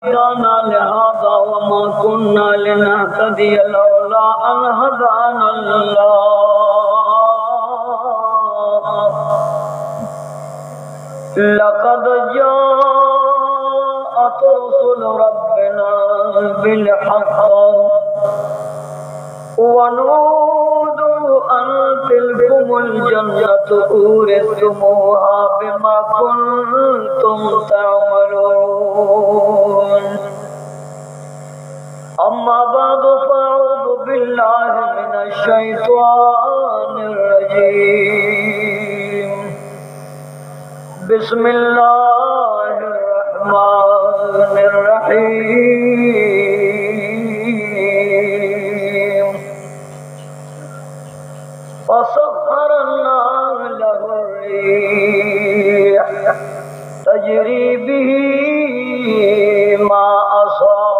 هدانا لهذا وما كنا لنهتدي لولا أن هدانا الله لقد جاءت رسل ربنا بالحق ونودوا أن تلكم الجنة أورثتموها بما كنتم تعملون أما بعد فأعوذ بالله من الشيطان الرجيم بسم الله الرحمن الرحيم فسخرنا له الريح تجري به ما أصاب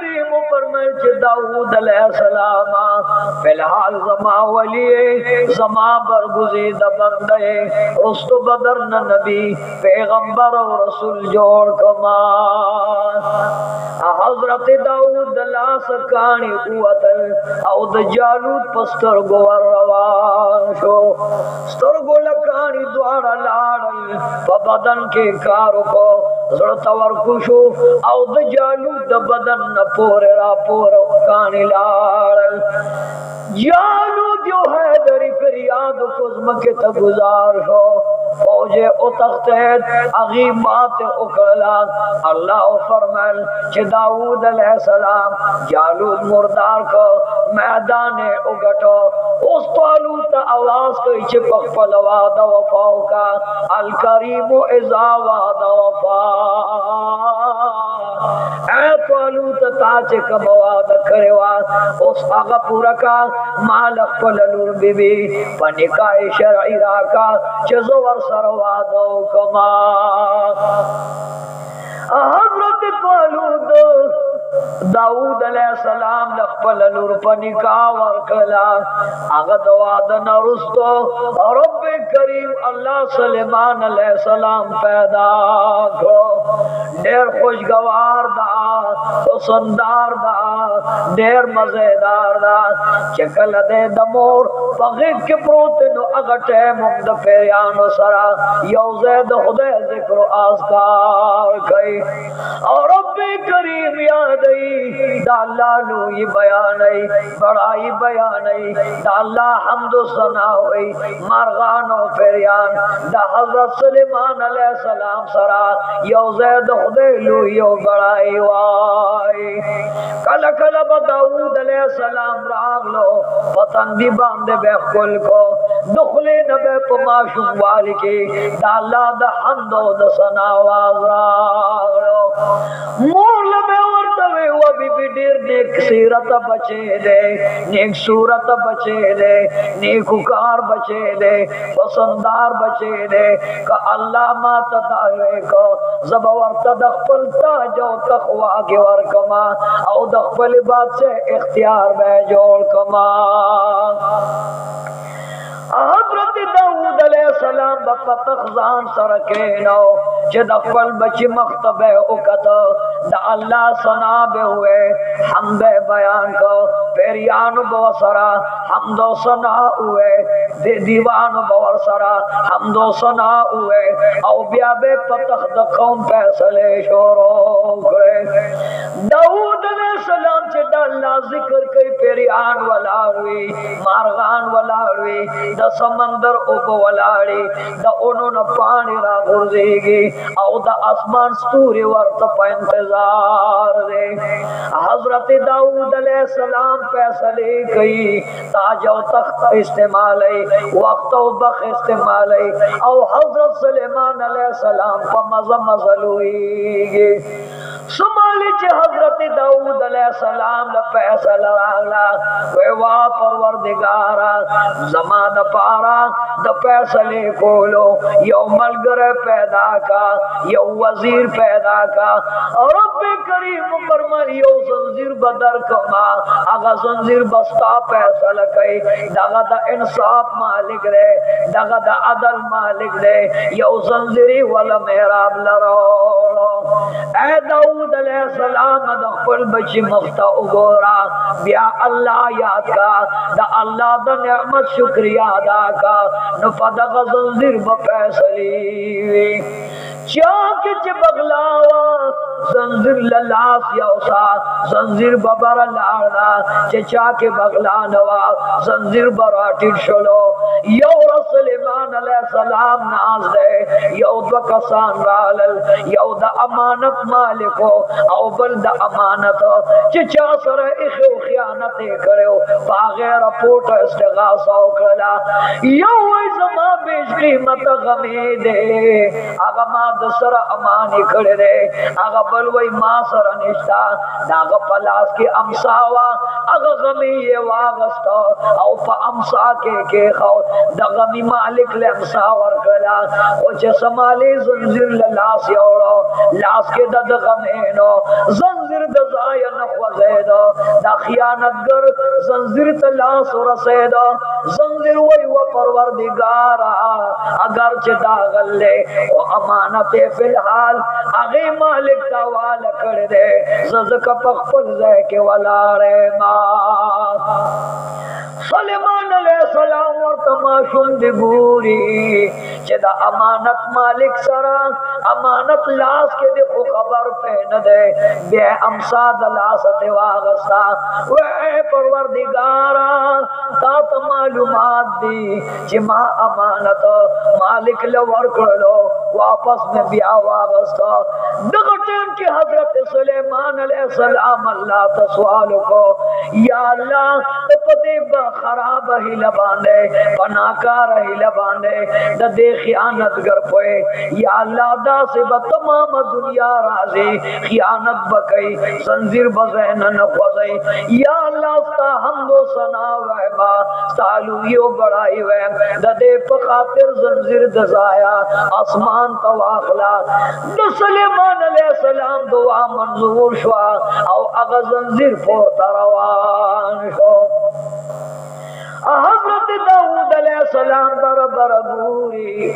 کریم فرمائے کہ داؤد علیہ السلام فی الحال زما ولی زما برگزیدہ بندے رست بدر نبی پیغمبر و رسول جوڑ کما حضرت داؤد اللہ سکانی قوت او د جالوت پستر گوار روان شو سترگو لکانی دوارا لاڑل پا بدن کے کارو کو زرطور کشو او د جالوت د بدن نپورے را پورا کانی لاڑل جالوت یو حیدری فریاد کزمکت گزار شو فوجے اتختید اغیبات اکرلا اللہ فرمائل کہ داؤد علیہ السلام جالوت مردار کو میدان اگٹو اس طالوت آواز کوئی چپک پل وعد وفاو کا الکریم اذا وعد وفا اے طالوت تاچے کم وعد کرے وعد اس آغا پورا کا مالک پللور بی بی پنکائی شرعی راکا چزور سر وعدو کما حضرت طالوت داؤد علیہ السلام لخپل نور پنکا ورکلا اغد وعدن رستو رب کریم اللہ سلیمان علیہ السلام پیدا کرو دیر خوشگوار دا حسندار دا دیر مزیدار دا چکل دے دمور پغیق کے پروتنو اغٹے ممد پیریانو سرا یوزید خدے ذکر و آزکار کئی اور رب کریم یاد دا اللہ لوئی بیانی بڑائی بیانی دا اللہ حمد و ثنائی مرغان و فریان دا حضرت سلیمان علیہ السلام سرا یو زید خدے لوئی و بڑائی وائی کل کل با داؤد علیہ السلام راگ لو پتندی باندے بے کل کو دخلی نبے پماشم والی کی دا اللہ دا حمد و دا ثناواز راگ لو مور لبے ورطوے وہ بی دیر نیک سیرت بچے دے نیک صورت بچے دے نیک کار بچے دے پسندار بچے دے کہ اللہ ما تدعوے کو زبور تدخپل تاج و تقوی کی ورکما او دخپل بات سے اختیار بے جوڑ کما حضرت داؤد علیہ السلام بپا تخزان سرکینو چه دخپل بچی مختبہ اکت دا اللہ سنا بے ہوئے حمد بیان کو پیریان بوسرا حمد و سنا ہوئے دے دیوان بورسرا حمد و سنا ہوئے او بیا بے پتخ دا قوم پیسلے شورو کرے داؤد علیہ السلام چه دا اللہ ذکر کئی پیریان ولاڑوی مارغان ولاڑوی دا سمندر اوپو ولاڑی دا انہوں نے پانی را غرزے گی او دا اسمان ستوری ورطا پا انتظار دے حضرت داؤد علیہ السلام پیسلے گئی تاج و تخت استعمالی وقت و بخ استعمالی او حضرت سلیمان علیہ السلام پا مزہ مزلوئی گی سمالی چے حضرت داؤد علیہ السلام لپیسل راگلا ویوا پروردگارا زمان پارا دا پیسلے کولو یو ملگر پیدا کا یو وزیر پیدا کا رب کریم فرمائی یو زنزیر بدر کما اگا زنزیر بستا پیسل کئی داگا دا انصاف مالک دے داگا دا عدل مالک دے یو زنزیری والا محراب لروڑو اے داؤد علیہ السلام دخپل بچی مختا اگورا بیا اللہ یاد کا دا اللہ دا نعمت شکریہ ادا کا نفدہ زنزیر بپیسلی چاک چی بغلاوا زنزیر للاس یوسا زنزیر ببر لارنا چی چاک بغلانوا زنزیر براٹی شلو یو رسلیمان علیہ السلام ناز دے یو دو کسان رالل یو دا امانت مالکو او بل دا امانت چی چا سر اخیو خیانتے کرو باغیر پوٹ استغاثہ کرلا یو ایزما بیش قیمت غمی دے آگا ما دسر امانی کھڑے دے آگا بلوی ما سر نشتا داگا پلاس کی امساوا آگا غمی یہ واغستا او پا امسا کے خو دا غمی مالک لے امساور کرلا او چے سمالی زنزیر لاس یوڑو لاس کے دا غمینو زنزیر زنجیر دزای نخوزید دا خیانتگر زنجیر تلاس رسید زنجیر وی و پروردگارا اگر چه داغل لے و امانت فی الحال اغی مالک تاوال کردے ززک پخپل زیک والارے ما سلیمان علیہ السلام ورطما شند گوری چه دا امانت مالک سرا امانت لاس کے دیکھو خبر پہن دے بے امساد لاست واغستا وے پروردگارا تا تا معلومات دی چه ما امانت مالک لور کرلو واپس میں بیا واغستا دغٹین کی حضرت سلیمان علیہ السلام اللہ تسوالو کو یا اللہ تپتے خراب ہی لباندے پناکار ہی لباندے دا دے خیانت گر پوئے یا اللہ دا سے تمام دنیا رازی خیانت بکئی زنجیر بزین نخوزئی یا اللہ ستا حمد و ثنا وعبا سالویو بڑائی ویم دا دے پخاطر زنجیر دزایا آسمان تواخلا دا سلیمان علیہ السلام دعا منظور شوا او اغا زنجیر پورتا روان شو حضرت داود علیہ السلام در گوری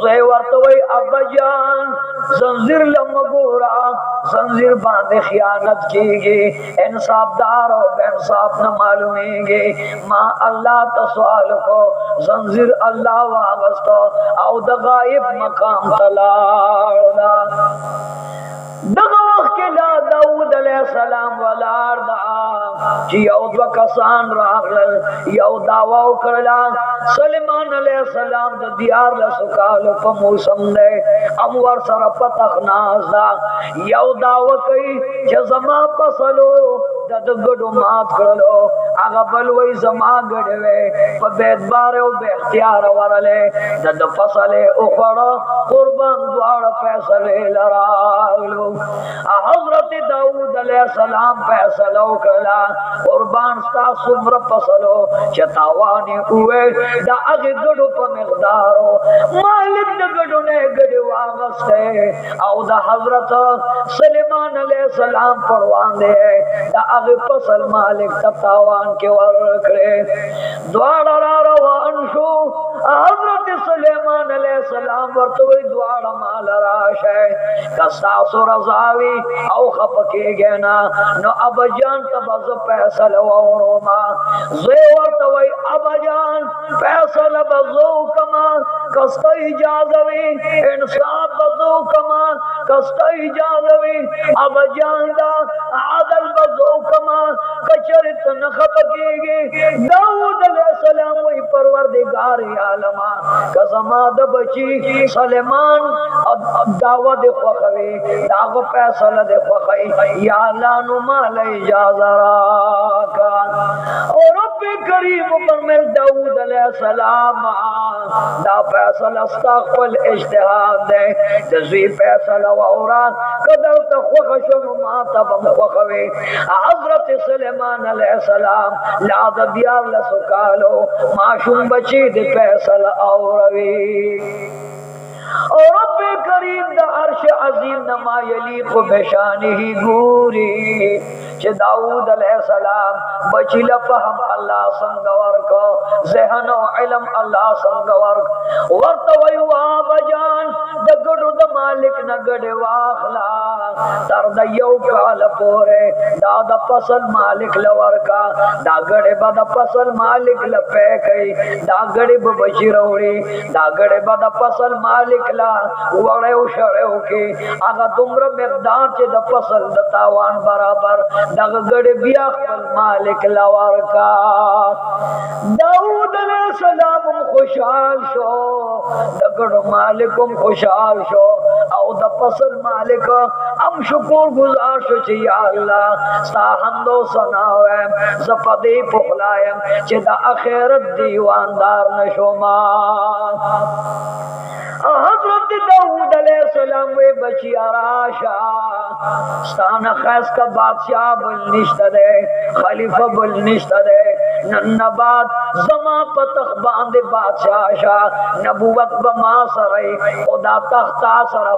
زوی ورطوی ابا جان زنجیر لمگورا زنجیر باندے خیانت کی گی انصاف دار و بے انصاف نہ معلومی گی ماں اللہ تسوال کو زنجیر اللہ واغستو او دا غائب مقام تلاڑا دغه وخت کې لا داود علیہ السلام ولار دا چې یو دو کسان راغلل یو داوا وکړه سلیمان علیہ السلام د دیار له سکالو په موسم دی امور سره پتخ ناز دا یو داوا کوي چې زما فصلو د ګډو مات کړلو هغه بل وای زما ګډوي په بیت بار او به اختیار ورله د فصل او خړ قربان دواړه فیصله لراغلو حضرت داود علیہ السلام فیصلو کلا قربان ستا سمر فصلو چتاوانی اوے دا اغی گڑو پا مقدارو مالک دا گڑو نے گڑی واغستے او دا حضرت سلیمان علیہ السلام پروان دے دا اغی فصل مالک تتاوان کے ورکڑے دوارا را روان شو حضرت سلیمان علیہ السلام ورطوی دوارا مال راش ہے کستاسو رضاوی او خپکے گینا نو ابا جان تبز پیسل ووروما زیورتوی ابا جان پیسل بزو کما کستا اجازوی انصاب بزو کما کستا اجازوی ابا جان دا عدل بزو کما کچرت نخپکے گی داود علیہ السلام وی پروردگار عالما کزما د بچی سلیمان دعوت خوخوی داغ پیسل دے خوخی یا لانو مال اجازہ راکا اور رب کریم فرمیل داود علیہ السلام دا پیسل استغفل اجتحاد دے دزوی پیسل وورا قدر تخوخشن ما تبم خوخوی حضرت سلیمان علیہ السلام لاد دیار لسکالو معشوم بچی دے پیسل اوروی اور رب کریم دا عرش عظیم نما یلیق بشانی گوری چه داود علیہ السلام بچی لفہم اللہ سنگور کو ذہن و علم اللہ سنگور کو ورطوی وابا جان دا گڑو دا مالک نگڑ واخلا تر دا یو کال پورے دا دا پسل مالک لور کا دا گڑے با دا پسل مالک لپے کئی دا گڑے با بچی روڑی دا گڑے با دا پسل مالک لا وڑے و شڑے ہو کے آگا دمر مقدار چے دا پسل دا تاوان برابر دا گڑے بیا خپل مالک لور کا داود علیہ السلام خوشحال شو دا گڑو مالکم خوشحال شو او دا پسل مالک ام شکر گزار شو چی یا اللہ ستا حمد و ثناویم زپدی پخلائیم چی دا اخیرت دیواندار نشو ما حضرت داود علیہ السلام وی بچی آراشا ستانا خیس کا بادشاہ بل نشت دے خلیفہ بل نشت دے نباد زمان پتخ باندے بادشاہ شاہ نبوت بما سرائی خدا تختہ سر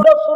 10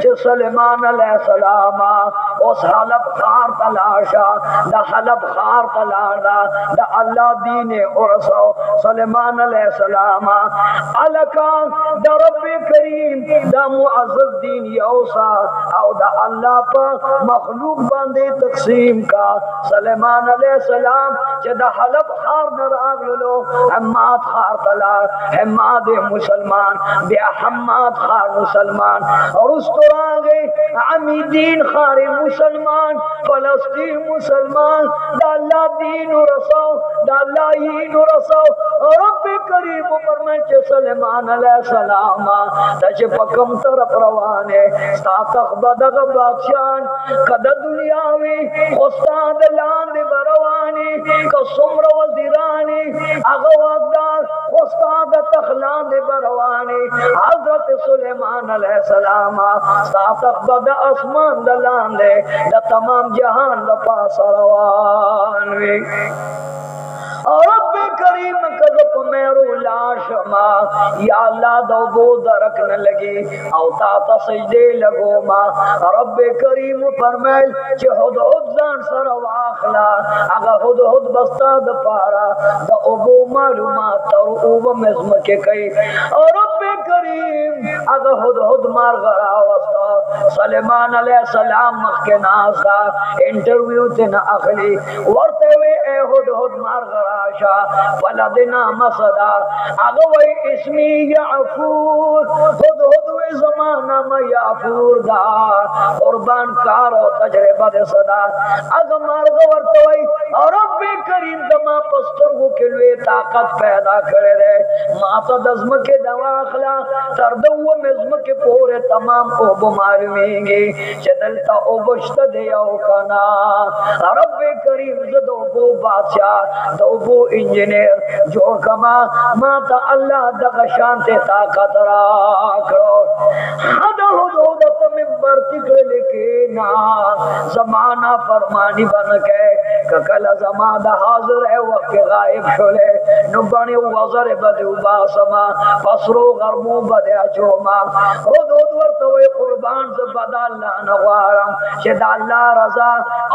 چې سلیمان علیہ السلام اوس حلب خار تلاشا دا حلب خار تلاړه دا الله دین ورسو سلیمان علیہ السلام الکا دا رب کریم دا معزز دین یوسا او دا اللہ پا مخلوق باندے تقسیم کا سلیمان علیہ السلام چې دا حلب خار نراغلو حماد خار تلار حماد مسلمان بیا حماد خار مسلمان اور اس طرح گئے عمیدین خار مسلمان فلسطین مسلمان دا اللہ دین رسو دا اللہ ہین رسو رب کریم فرمائے چې سلیمان علیہ السلام دا چې پکم طرف روانه ستا تخبدغ بادشان کده دنیاوی خستاد لاند بروانی کسمر وزیرانی اغوادار خستاد تخلاند بروانی حضرت سلیمان علیہ السلام ستا تخبد اسمان دلاند دا تمام جہان دا پاس روانوی رب کریم کذب میرو لاشما یا اللہ دو بو درک نہ لگی او تا سجدے لگو ما رب کریم فرمائل چه ہد ہد زان سر واخلا اگا ہد ہد بستا د پارا د ابو معلومات تر اوب مزم کے کئی رب کریم اگا ہد ہد مار غرا وستا سلیمان علیہ السلام مخ کے ناس دا انٹرویو تے نہ اخلی ورتے وے اے ہد ہد مار غرا فلدنا مصدا اغوی اسمی یعفور خود خودوی زمانہ میں یعفور دا قربان کارو تجربہ دے صدا اگمار گورتوئی رب کریم دما پسترگو کلوی طاقت پیدا کرے دے ماتا دزم کے دواخلا تردو مزم کے پورے تمام اوب معلومیں گی چدلتا اوبشت دیو کنا رب کریم زدو بو بادشاہ دو بو انجینئر جوڑ کما ماتا اللہ دغشان تے طاقت راکڑو حدا حدود تمہیں برتی کر لکینا زمانہ فرمانی بن کے ککل زمانہ حاضر ہے وقت غائب شلے نبانی وزر بدو باسما پسرو غرمو بدیا چوما حدود ورطوی قربان زبدا اللہ نغوارم شد اللہ رضا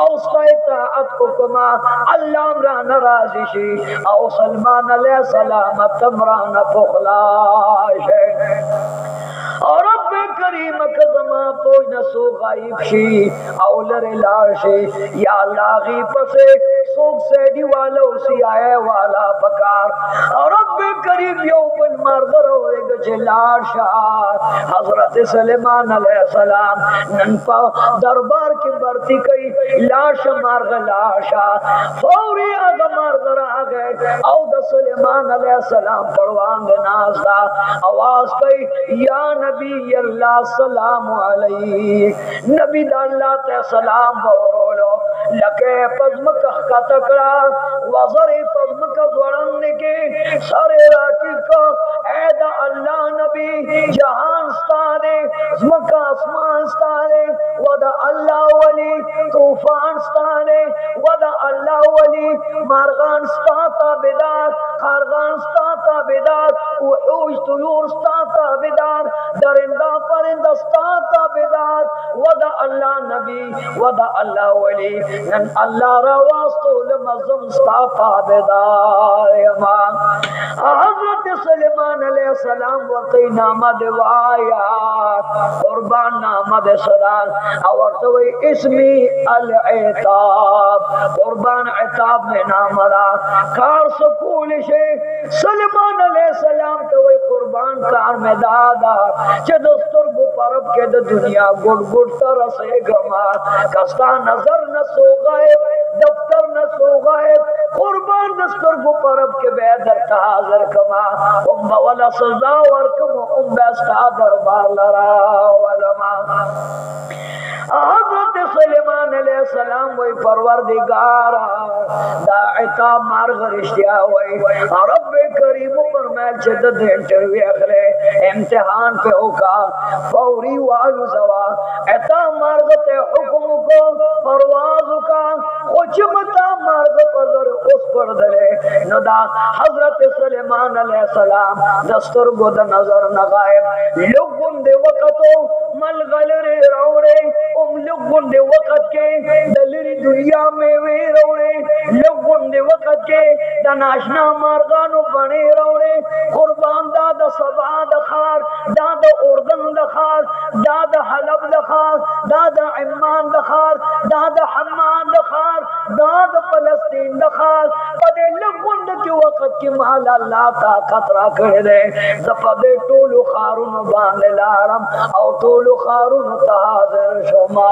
اوستا اطاعت کو کما اللہ امران رازی شی او سلمان علیہ السلام تمران پخلاش اور رب کریم کزما پوج نسو غائب شی اولر لاشی یا اللہ غیب سے سوک سیڈی والا اسی آئے والا پکار اور رب کریم یو بن مرغر ہوئے گچے لاشا حضرت سلیمان علیہ السلام ننپا دربار کی برتی کئی لاش مرغ لاشا فوری اگا مرغر آگئے او دا سلیمان علیہ السلام پڑوان ناز دا آواز کئی یا نبی اللہ سلام علیہ نبی دا اللہ تے سلام بورولو لکے پزمک کا تکڑا وزر پزمک زورن کے سارے راکی کو اے دا اللہ نبی جہان ستارے زمکہ اسمان ستارے ودا اللہ ولی طوفان ستارے ودا اللہ ولی مارغان ستاتا بیدار خارغان ستاتا بیدار وحوش طیور ستاتا بیدار درندہ پرندہ ستاتا بیدار ودا اللہ نبی ودا اللہ ولی نن اللہ رواستو لمزم ستاتا بیدار امام حضرت سلیمان علیہ السلام وقتی نامہ دوایا قربان نامہ دے صدار اورتوی اسمی العتاب قربان عتاب میں نامہ دا کار سکول شے سلیمان علیہ السلام توی قربان کار میں دادا چہ دستر گو پرب کے دا دنیا گڑ گڑ ترسے گما کستا نظر نسو غائب دفتر نسو غائب قربان دستر گو پرب کے بیدر تحاضر کما والا سزا ورکم بیستا دربار لرا ولما حضرت سلیمان سلیمان علیہ السلام وی پروردگار دا عطاب مارغ رشتیا وی رب کریم فرمائل چه دا انٹروی اخلے امتحان پہ ہوکا فوری والو زوا عطاب مارغ تے حکم کو پرواز کا خوچمتا مارغ پر در اس پر دلے ندا حضرت سلیمان علیہ السلام دستر گو دا نظر نغائب لگن دے وقتو ملغل رے روڑے لگن دے وقت کے دلری دنیا میں وی روڑے لگن دے وقت کے دا ناشنا مارغانو بنے روڑے قربان دا دا سبا دا خار دا دا اردن دا خار دا دا حلب دا خار دا دا عمان دا خار دا دا حمان دا خار دا دا فلسطین دا خار پدے لگن دا کی وقت کی مال اللہ طاقت را کر دے زپدے ٹولو خارون بان لارم او ٹولو خارون تحاضر شما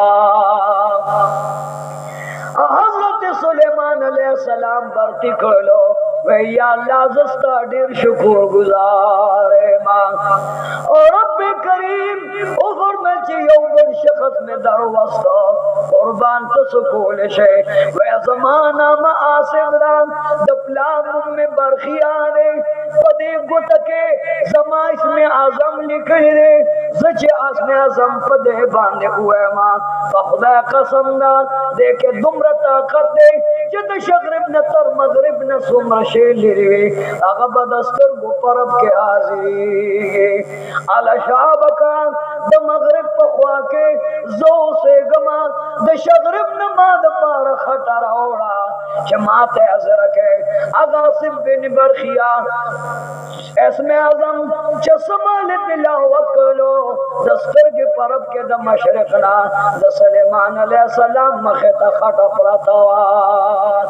حضرت سلیمان علیہ السلام برتی کرلو وی یا اللہ زستا دیر شکر گزارے ماں اور رب کریم اوفر میں چی یو بر شخص میں در وسطا قربان تسکول شے وی زمانہ ما آسف ران دپلام میں برخیانے پدے گتکے زمائش میں آزم لکھے رے زچ آسم آزم پدے باندے ہوئے ماں فخدا قسم دا دیکھے دمر طاقت دے جد شغرب نتر مغرب نسومر شیل لیوی اغبا دستر گو پرب کے حاضری علا شعبکان دا مغرب پخوا کے زو سے گما دا شغرب نما دا پار خطر اوڑا جماعت حضر کے اغاصب بن برخیا اسم اعظم چسمال تلاوت کرلو دستر کے پرب کے دا مشرقنا دا سلیمان علیہ السلام مخیط خطا پراتوات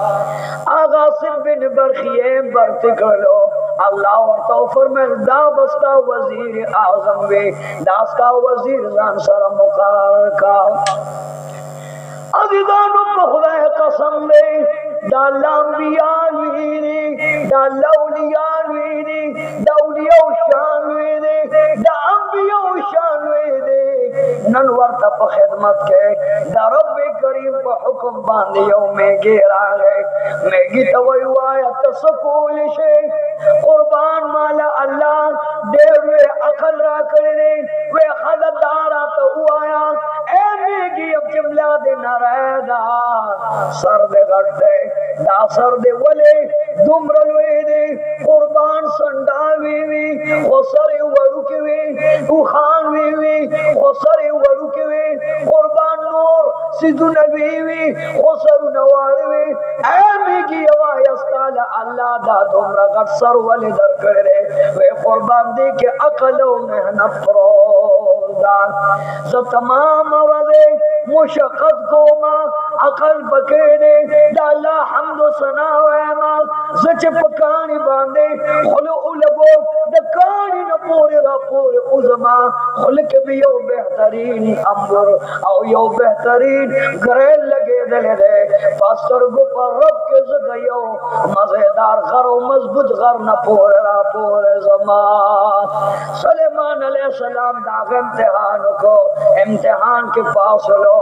اغاصب بن برخیے برتی کرلو اللہ ورطاو فرمیل دا بستا وزیر اعظم وی داستا وزیر زان سر مقرر کا عزیزانو بخدا قسم لے دا لانبیاء ویدی دا لولیاء ویدی دا اولیاء شان ویدی دا انبیاء شان ویدی ننورتا پا خدمت کے دا رب کریم پا حکم باندے یو میگی راگے میگی تویو آیا تسکول شے قربان مالا اللہ دیر وے اقل را کرنے وے خلدارا تو آیا اے میگی اب جملہ دے نرائے دا سر دے گھٹ دے دا سر دے ولے دمرلوے دے قربان سنڈاوی وی خسر وڑوکی وی اوخانوی وی خسر وڑوکی وی قربان نور سیدو نبی وی خسر نواری وی اے میگی اوائی استالا اللہ دا دمرا گھٹ سر ولے در کرے وی قربان دے کے عقل و محنت پروزدان سو تمام وردے مشقت کو ماں عقل بکے دے دا اللہ حمد و سناوے ماں سچ پکانی باندے خلو لگو دا کانی نپوری را پوری ازما خلق بھی یو بہترین امبر او یو بہترین گریل لگے دلے دے پاستر گو پر رب کے زدیو مزیدار غر و مضبوط غر نپوری را پوری زمان سلیمان علیہ السلام داغ امتحان کو امتحان کے فاصلو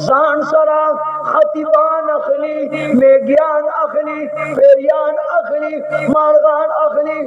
زان سرا خطیبان اخلی میگیان اخلی پیریان اخلی مارغان اخلی